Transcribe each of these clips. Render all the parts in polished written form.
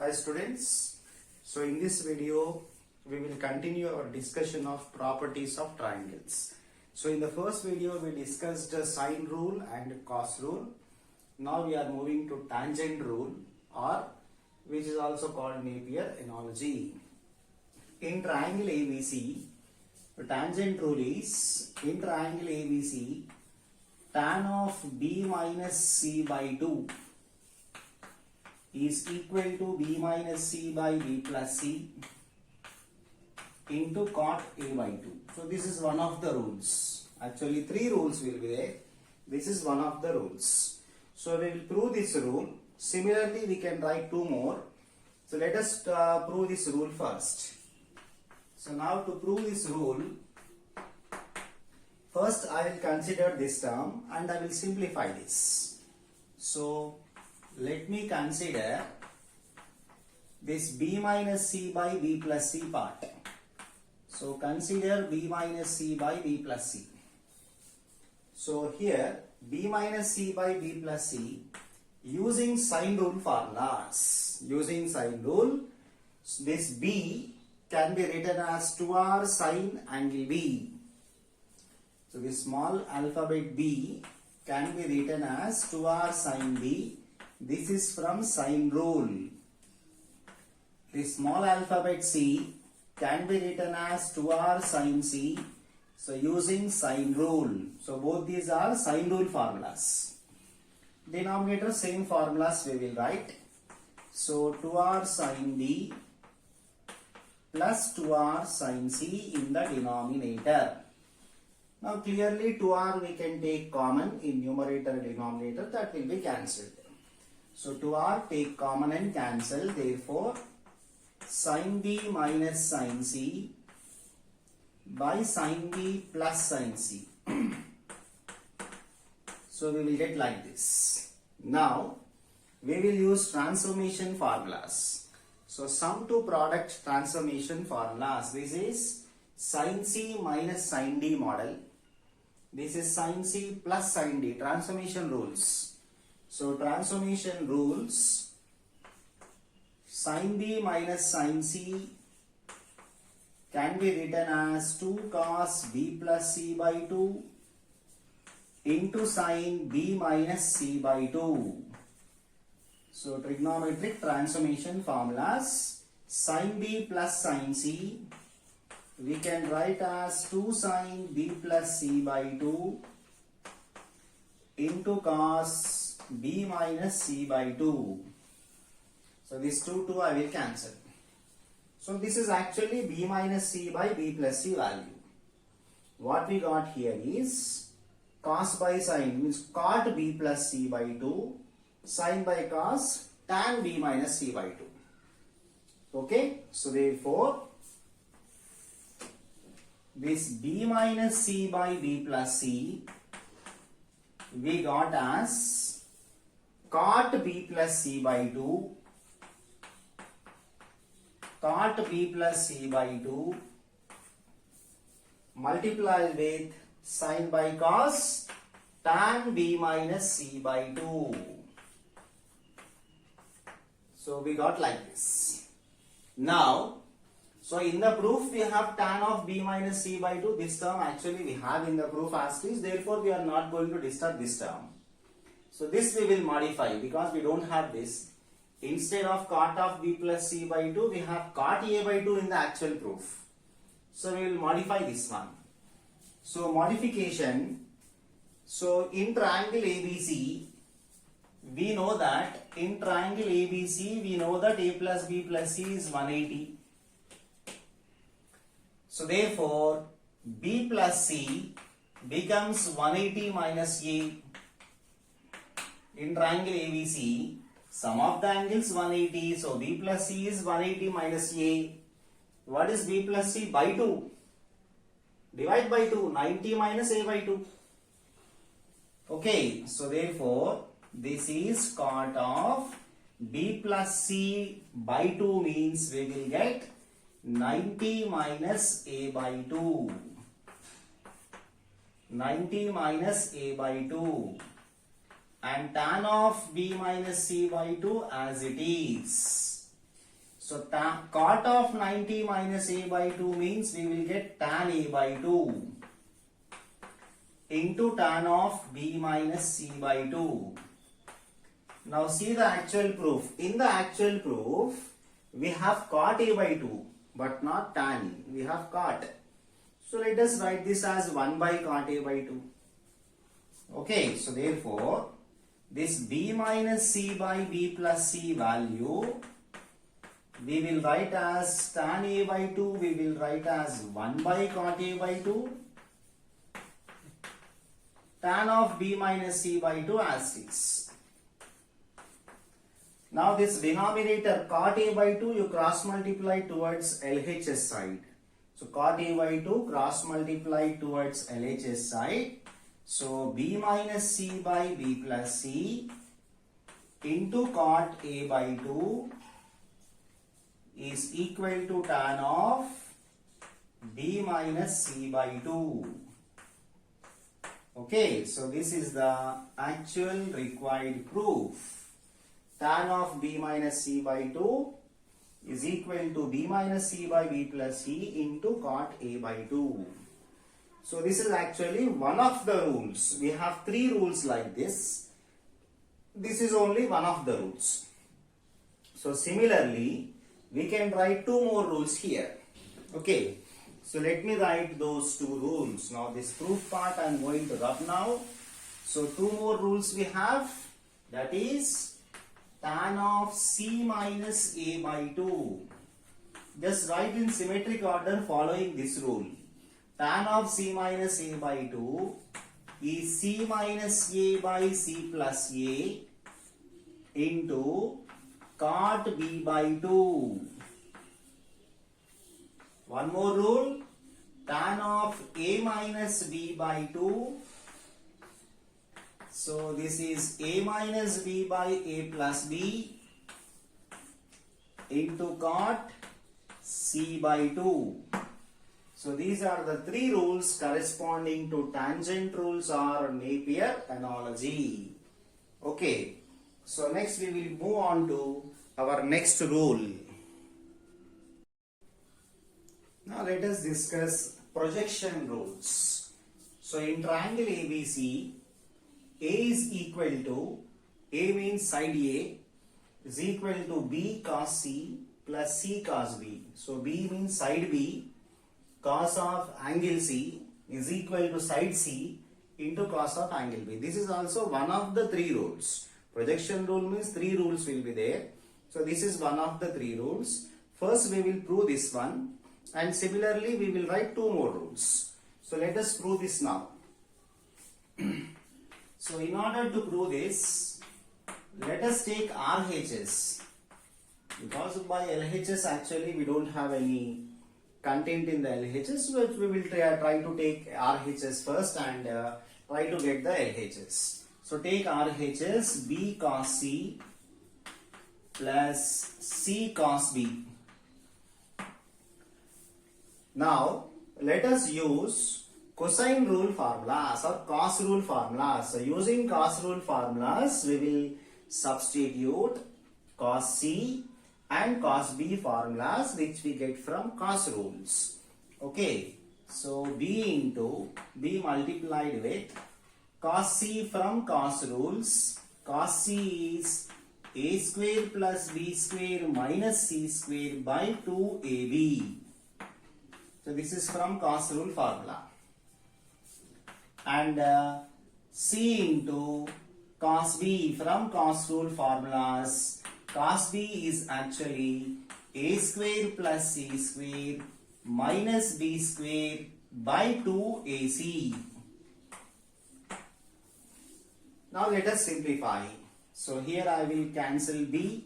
Hi students, so in this video we will continue our discussion of properties of triangles. So in the first video we discussed the sine rule and cos rule. Now we are moving to tangent rule, or which is also called Napier analogy. In triangle ABC, the tangent rule is, in triangle ABC, tan of B minus C by 2 is equal to B minus C by B plus C into cot A by 2. So this is one of the rules. Actually 3 rules will be there. This is one of the rules. So we will prove this rule. Similarly we can write 2 more. So let us prove this rule first. So now to prove this rule, first I will consider this term and I will simplify this. So let me consider this B minus C by B plus C part. So consider B minus C by B plus C. So here B minus C by B plus C, using sine rule formulas. Using sine rule, this B can be written as 2r sine angle B. So this small alphabet B can be written as 2r sine B. This is from sine rule. This small alphabet C can be written as 2r sine C. So using sine rule. So both these are sine rule formulas. Denominator same formulas we will write. So 2r sine B plus 2r sine C in the denominator. Now clearly 2r we can take common in numerator and denominator, that will be cancelled. So 2r take common and cancel, therefore sin B minus sin C by sin B plus sin C. So we will get like this. Now we will use transformation formulas. So sum to product transformation formulas. This is sin C minus sin D model. This is sin C plus sin D, transformation rules. So transformation rules, sin B minus sin C can be written as 2 cos B plus C by 2 into sin B minus C by 2. So trigonometric transformation formulas, sin B plus sin C we can write as 2 sin B plus C by 2 into cos B minus C by 2. So this 2 I will cancel. So this is actually B minus C by B plus C value. What we got here is cos by sin, means cot B plus C by 2, sin by cos tan B minus C by 2. Okay, so therefore this B minus C by B plus C we got as cot B plus C by 2, cot B plus C by 2 multiplied with sin by cos tan B minus C by 2. So we got like this. Now, so in the proof we have tan of B minus C by 2. This term actually we have in the proof as is. Therefore we are not going to disturb this term. So this we will modify because we don't have this. Instead of cot of B plus C by 2, we have cot A by 2 in the actual proof. So we will modify this one. So modification. So in triangle ABC, we know that in triangle ABC, we know that A plus B plus C is 180. So therefore, B plus C becomes 180 minus A. In triangle ABC, sum of the angles 180, so B plus C is 180 minus A. What is B plus C? By 2. Divide by 2, 90 minus A by 2. Okay, so therefore, this is cot of B plus C by 2 means we will get 90 minus A by 2. 90 minus A by 2. And tan of B minus C by 2 as it is. So cot of 90 minus a by 2 means we will get tan a by 2 into tan of b minus c by 2. Now see the actual proof. In the actual proof, we have cot a by 2 but not tan. We have cot. So let us write this as 1 by cot a by 2. Okay, so therefore, this b minus c by b plus c value, we will write as tan a by 2, we will write as 1 by cot a by 2, tan of b minus c by 2 as 6. Now this denominator cot a by 2 you cross multiply towards LHS side. So cot a by 2 cross multiply towards LHS side. So b minus c by b plus c into cot a by 2 is equal to tan of b minus c by 2. Okay, so this is the actual required proof. Tan of b minus c by 2 is equal to b minus c by b plus c into cot a by 2. So this is actually one of the rules. We have 3 rules like this. This is only one of the rules. So similarly, we can write 2 more rules here. Okay. So let me write those 2 rules. Now this proof part I am going to rub now. So 2 more rules we have. That is tan of c minus a by 2. Just write in symmetric order following this rule. Tan of c minus a by 2 is c minus a by c plus a into cot b by 2. One more rule. Tan of a minus b by 2. So this is a minus b by a plus b into cot c by 2. So these are the 3 rules corresponding to tangent rules or Napier analogy. Okay. So next we will move on to our next rule. Now let us discuss projection rules. So in triangle ABC, A is equal to, A means side A, is equal to B cos C plus C cos B. So B means side B, cos of angle C is equal to side C into cos of angle B. This is also one of the 3 rules. Projection rule means 3 rules will be there. So this is one of the 3 rules. First we will prove this one. And similarly, we will write 2 more rules. So let us prove this now. So in order to prove this, let us take RHS. Because by LHS actually we don't have any content in the LHS, so we will try to take RHS first and try to get the LHS. So take RHS B cos C plus C cos B. Now, let us use cosine rule formulas or cos rule formulas. So, using cos rule formulas, we will substitute cos C and cos B formulas which we get from cos rules. Okay. So, B into B multiplied with cos C from cos rules. Cos C is A square plus B square minus C square by 2AB. So this is from cos rule formula. And C into cos B from cos rule formulas. Cos B is actually A square plus C square minus B square by 2AC. Now let us simplify. So here I will cancel B,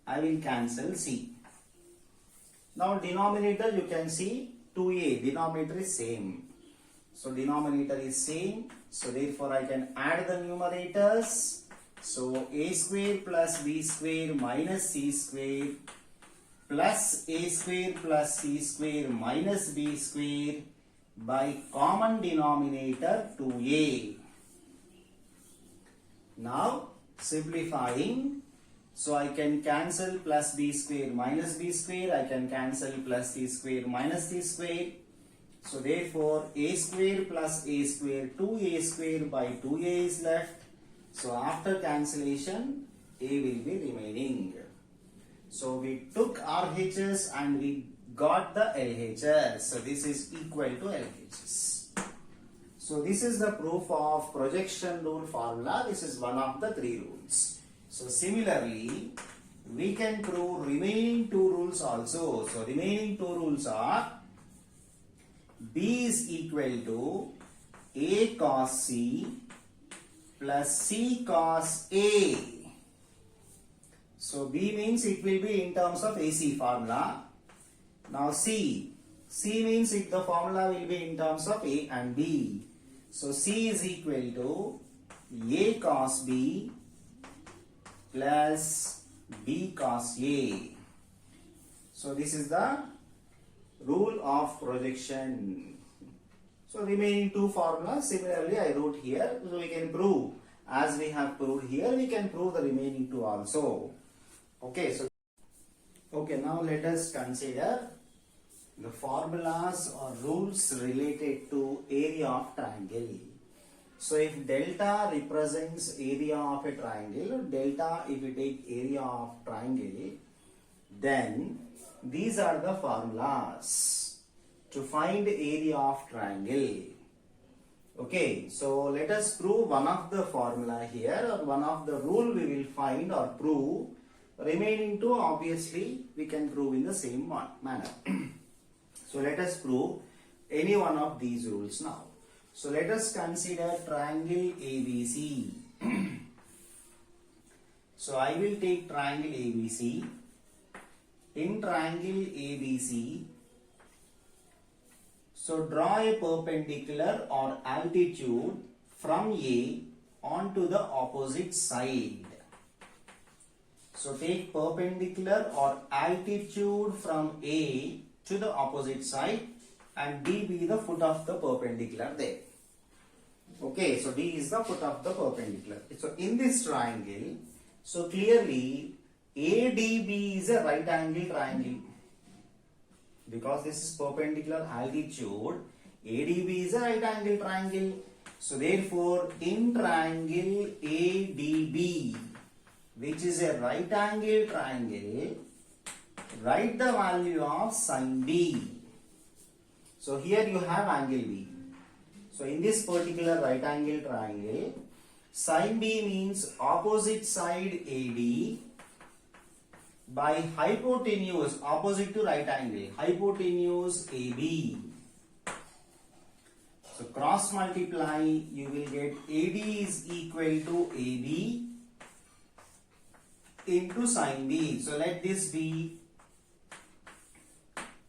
I will cancel C. Now denominator you can see 2A, denominator is same. So denominator is same. So therefore I can add the numerators. So A square plus B square minus C square plus A square plus C square minus B square by common denominator 2A. Now simplifying So I can cancel plus b square minus b square. I can cancel plus c square minus c square. So therefore a square plus a square, 2a square by 2a is left. So after cancellation a will be remaining. So we took RHS and we got the LHS. So this is equal to LHS. So this is the proof of projection rule formula. This is one of the 3 rules. So similarly, we can prove remaining 2 rules also. So remaining 2 rules are B is equal to A cos C plus C cos A. So B means it will be in terms of AC formula. Now C means the formula will be in terms of A and B. So C is equal to A cos B plus B cos A. So this is the rule of projection. So remaining 2 formulas similarly I wrote here. So we can prove, as we have proved here, we can prove the remaining 2 also. Okay, now let us consider the formulas or rules related to area of triangle. So if delta represents area of a triangle, delta if we take area of triangle, then these are the formulas to find area of triangle. Okay, so let us prove one of the formula here, or one of the rule we will find or prove. Remaining 2 obviously we can prove in the same manner. So let us prove any one of these rules now. So let us consider triangle ABC. So I will take triangle ABC. In triangle ABC, so draw a perpendicular or altitude from A onto the opposite side. So take perpendicular or altitude from A to the opposite side, and D be the foot of the perpendicular there. Okay, so D is the foot of the perpendicular. So in this triangle, so clearly ADB is a right angle triangle. Because this is perpendicular altitude, ADB is a right angle triangle. So therefore, in triangle ADB, which is a right angle triangle, write the value of sin B. So here you have angle B. So in this particular right angle triangle, sin B means opposite side AD by hypotenuse, opposite to right angle, hypotenuse AB. So cross multiply, you will get AD is equal to AB into sin B. So let this be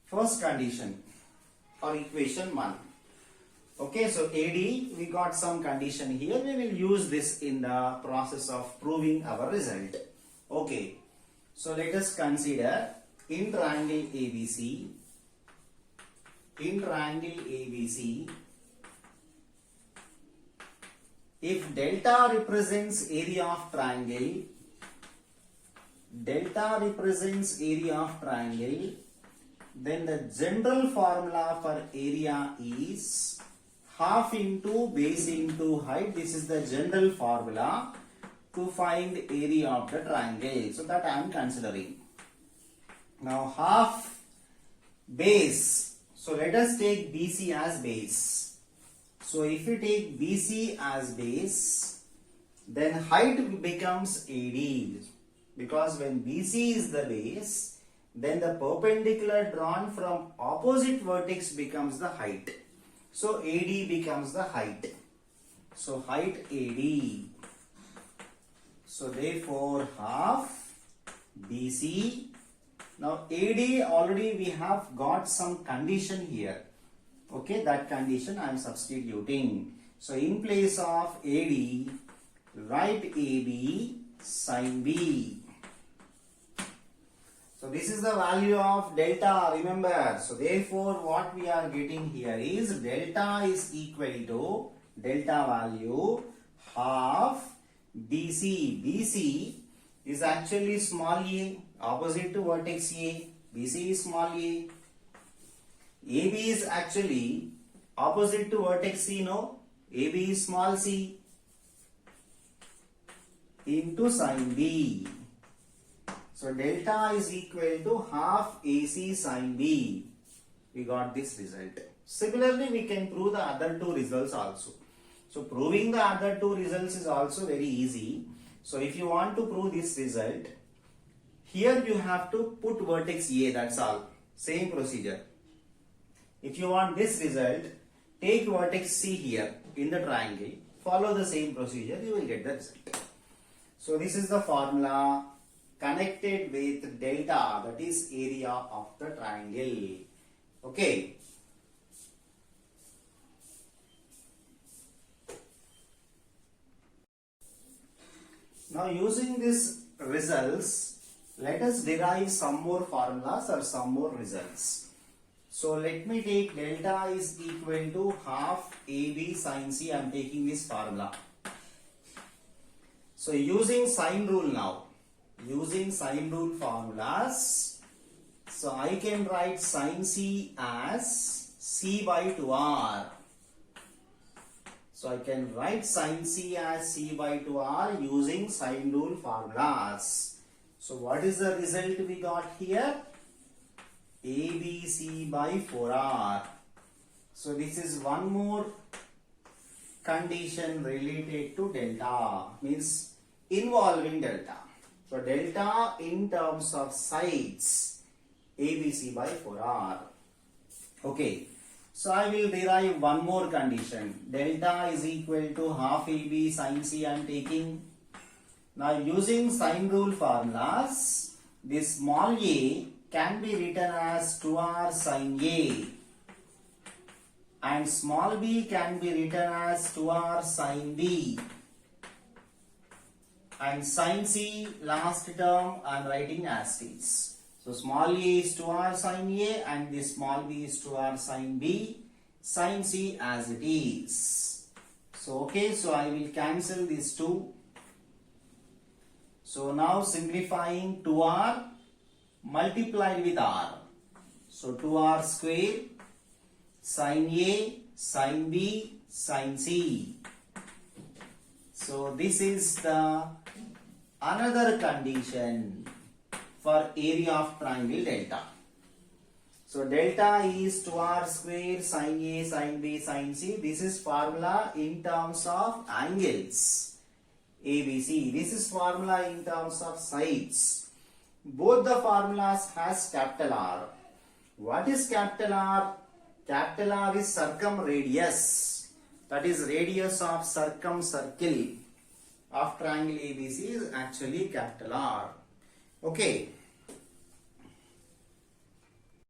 first condition or equation 1. Okay, so AD, we got some condition here. We will use this in the process of proving our result. Okay, so let us consider in triangle ABC. In triangle ABC, if delta represents area of triangle, delta represents area of triangle, then the general formula for area is half into base into height. This is the general formula to find area of the triangle. So that I am considering. Now half base. So let us take BC as base. So if you take BC as base, then height becomes AD. Because when BC is the base, then the perpendicular drawn from opposite vertex becomes the height. So AD becomes the height. So height AD. So therefore half BC. Now AD already we have got some condition here. Okay, that condition I am substituting. So in place of AD, write AB sin B. So this is the value of delta, remember. So therefore what we are getting here is delta is equal to delta value half BC. BC is actually small a, opposite to vertex A. BC is small a. AB is actually opposite to vertex C, no? AB is small c into sin B. So delta is equal to half AC sin B. We got this result. Similarly, we can prove the other two results also. So proving the other two results is also very easy. So if you want to prove this result, here you have to put vertex A, that's all. Same procedure. If you want this result, take vertex C here in the triangle. Follow the same procedure, you will get the result. So this is the formula connected with delta, that is area of the triangle. Okay. Now using these results, let us derive some more formulas or some more results. So let me take delta is equal to half AB sin C. I am taking this formula. So using sine rule now, using sine rule formulas, so I can write sin C as C by 2R. So I can write sin C as C by 2R using sine rule formulas. So what is the result we got here? ABC by 4R. So this is one more condition related to delta, means involving delta. So delta in terms of sides, ABC by 4R. Okay. So I will derive one more condition. Delta is equal to half AB sin C I am taking. Now using sine rule formulas, this small a can be written as 2R sin A and small b can be written as 2R sin B, and sin C last term I am writing as is. So small a is 2R sin A and this small b is 2R sin B, sin C as it is. So okay, so I will cancel these two. So now simplifying 2R multiplied with R. So 2R square sin A sin B sin C. So this is the another condition for area of triangle delta. So delta is 2R square sin A sin B sin C. This is formula in terms of angles ABC. This is formula in terms of sides. Both the formulas has capital R. What is capital R? Capital R is circumradius. That is radius of circumcircle of triangle ABC is actually capital R. Okay.